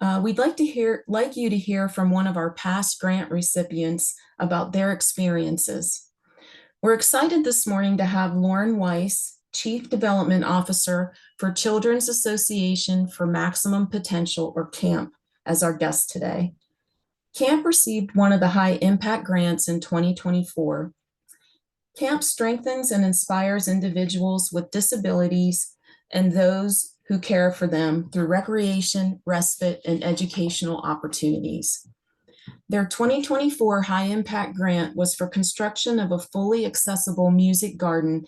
We'd like you to hear from one of our past grant recipients about their experiences. We're excited this morning to have Lauren Weiss, Chief Development Officer for Children's Association for Maximum Potential, or CAMP, as our guest today. CAMP received one of the high impact grants in 2024. CAMP strengthens and inspires individuals with disabilities and those who care for them through recreation, respite, and educational opportunities. Their 2024 high impact grant was for construction of a fully accessible music garden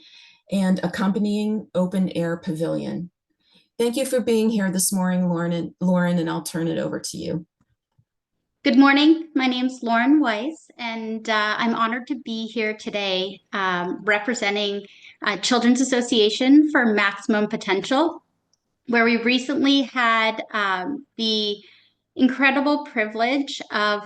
and accompanying open air pavilion. Thank you for being here this morning, Lauren, and I'll turn it over to you. Good morning. My name's Lauren Weiss, and I'm honored to be here today representing Children's Association for Maximum Potential, where we recently had the incredible privilege of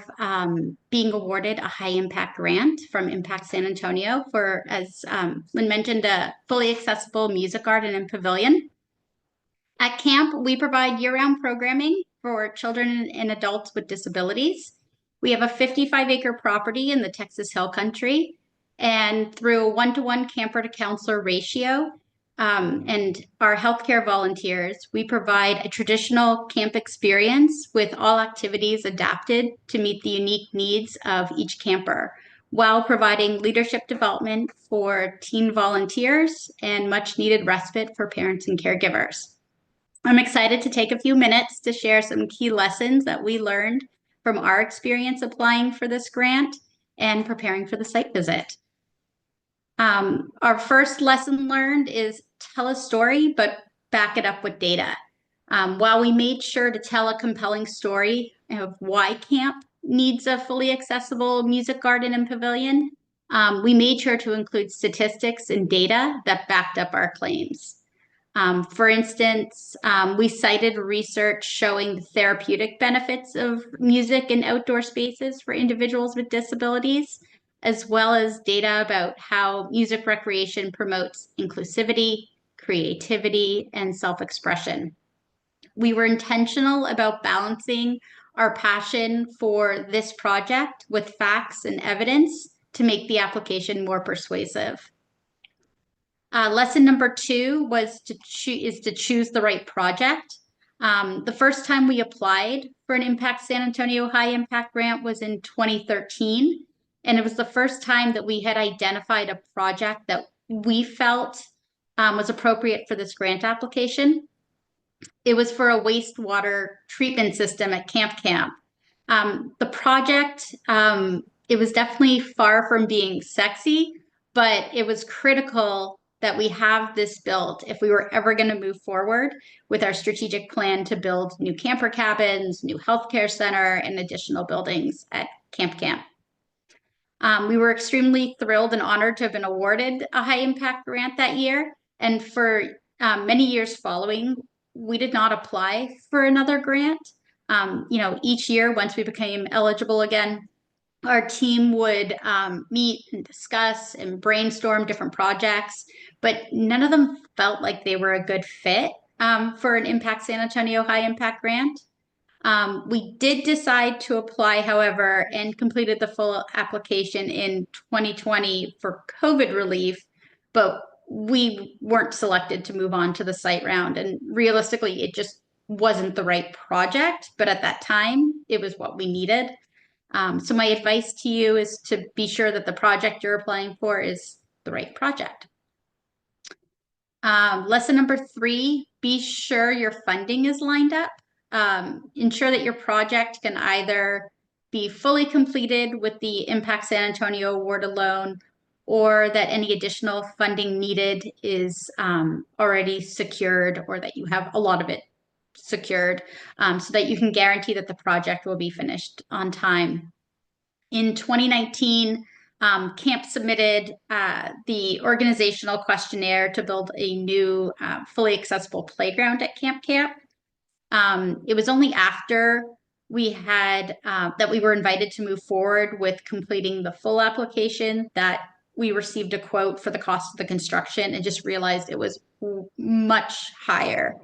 being awarded a high impact grant from Impact San Antonio for, as Lynn mentioned, a fully accessible music garden and pavilion. At CAMP, we provide year-round programming for children and adults with disabilities. We have a 55-acre property in the Texas Hill Country, and through a one-to-one camper to counselor ratio and our healthcare volunteers, we provide a traditional camp experience with all activities adapted to meet the unique needs of each camper, while providing leadership development for teen volunteers and much-needed respite for parents and caregivers. I'm excited to take a few minutes to share some key lessons that we learned from our experience applying for this grant and preparing for the site visit. Our first lesson learned is tell a story, but back it up with data. While we made sure to tell a compelling story of why camp needs a fully accessible music garden and pavilion, we made sure to include statistics and data that backed up our claims. For instance, we cited research showing the therapeutic benefits of music in outdoor spaces for individuals with disabilities, as well as data about how music recreation promotes inclusivity, creativity, and self-expression. We were intentional about balancing our passion for this project with facts and evidence to make the application more persuasive. Lesson number 2 was to choose the right project. The first time we applied for an Impact San Antonio High Impact Grant was in 2013, and it was the first time that we had identified a project that we felt was appropriate for this grant application. It was for a wastewater treatment system at Camp Camp. The project, it was definitely far from being sexy, but it was critical that we have this built if we were ever going to move forward with our strategic plan to build new camper cabins, new healthcare center, and additional buildings at Camp Camp. We were extremely thrilled and honored to have been awarded a high impact grant that year. And for many years following, we did not apply for another grant. Each year, once we became eligible again, our team would meet and discuss and brainstorm different projects, but none of them felt like they were a good fit for an Impact San Antonio High Impact Grant. We did decide to apply, however, and completed the full application in 2020 for COVID relief, but we weren't selected to move on to the site round. And realistically, it just wasn't the right project, but at that time, it was what we needed. So my advice to you is to be sure that the project you're applying for is the right project. Lesson number 3, be sure your funding is lined up. Ensure that your project can either be fully completed with the Impact San Antonio Award alone, or that any additional funding needed is already secured, or that you have a lot of it secured, so that you can guarantee that the project will be finished on time. In 2019, CAMP submitted the organizational questionnaire to build a new fully accessible playground at Camp Camp. It was only after we had that we were invited to move forward with completing the full application that we received a quote for the cost of the construction and just realized it was much higher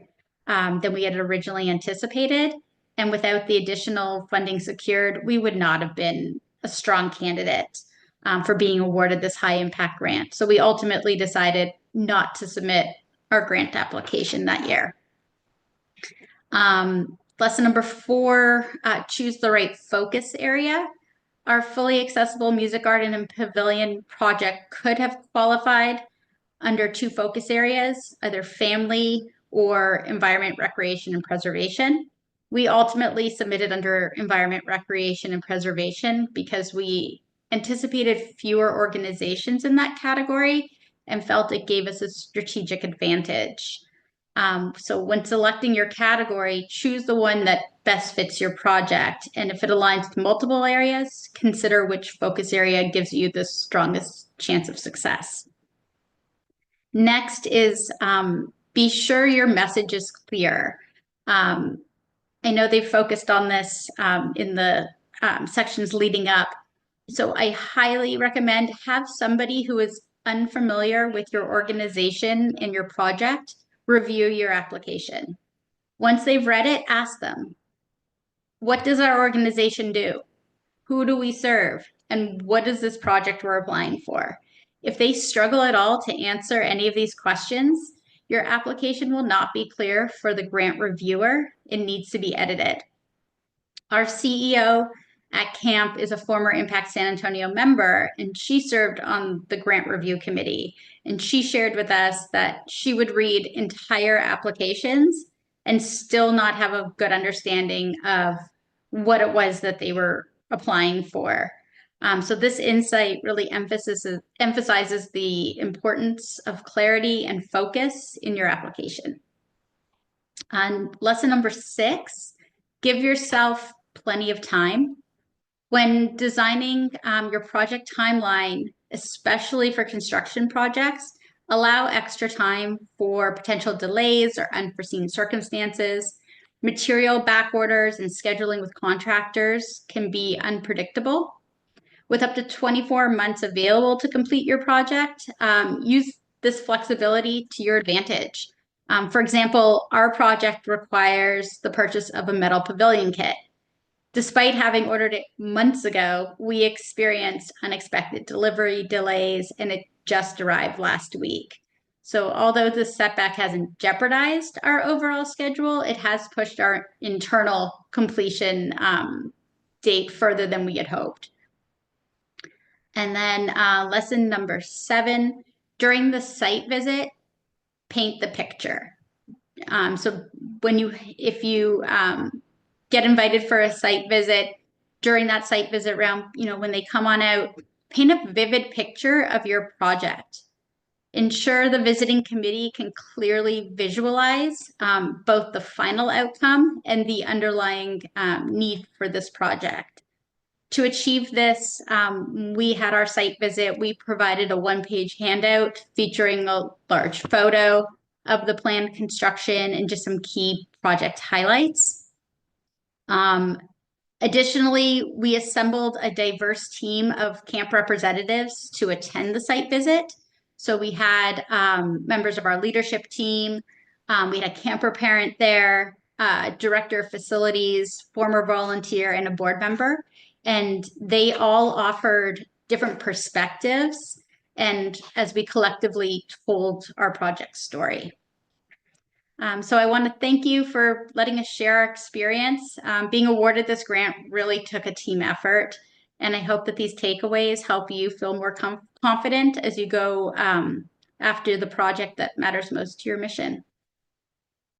than we had originally anticipated. And without the additional funding secured, we would not have been a strong candidate for being awarded this high impact grant. So we ultimately decided not to submit our grant application that year. Lesson number 4, choose the right focus area. Our fully accessible music garden and pavilion project could have qualified under 2 focus areas, either family or environment, recreation, and preservation. We ultimately submitted under environment, recreation, and preservation because we anticipated fewer organizations in that category and felt it gave us a strategic advantage. So when selecting your category, choose the one that best fits your project. And if it aligns with multiple areas, consider which focus area gives you the strongest chance of success. Next is be sure your message is clear. I know they focused on this in the sections leading up. So I highly recommend have somebody who is unfamiliar with your organization and your project review your application. Once they've read it, ask them, what does our organization do? Who do we serve? And what is this project we're applying for? If they struggle at all to answer any of these questions, your application will not be clear for the grant reviewer. It needs to be edited. Our CEO at camp is a former Impact San Antonio member, and she served on the grant review committee. And she shared with us that she would read entire applications and still not have a good understanding of what it was that they were applying for. So this insight really emphasizes the importance of clarity and focus in your application. On lesson number 6, give yourself plenty of time. When designing your project timeline, especially for construction projects, allow extra time for potential delays or unforeseen circumstances. Material back orders and scheduling with contractors can be unpredictable. With up to 24 months available to complete your project, use this flexibility to your advantage. For example, our project requires the purchase of a metal pavilion kit. Despite having ordered it months ago, we experienced unexpected delivery delays, and it just arrived last week. So although this setback hasn't jeopardized our overall schedule, it has pushed our internal completion date further than we had hoped. And then lesson number 7, during the site visit, paint the picture. So if you get invited for a site visit, during that site visit round, when they come on out, paint a vivid picture of your project. Ensure the visiting committee can clearly visualize both the final outcome and the underlying need for this project. To achieve this, we had our site visit. We provided a 1-page handout featuring a large photo of the planned construction and just some key project highlights. Additionally, we assembled a diverse team of camp representatives to attend the site visit. So we had members of our leadership team, we had a camper parent there, director of facilities, former volunteer, and a board member. And they all offered different perspectives, and as we collectively told our project story. So I want to thank you for letting us share our experience. Being awarded this grant really took a team effort, and I hope that these takeaways help you feel more confident as you go after the project that matters most to your mission.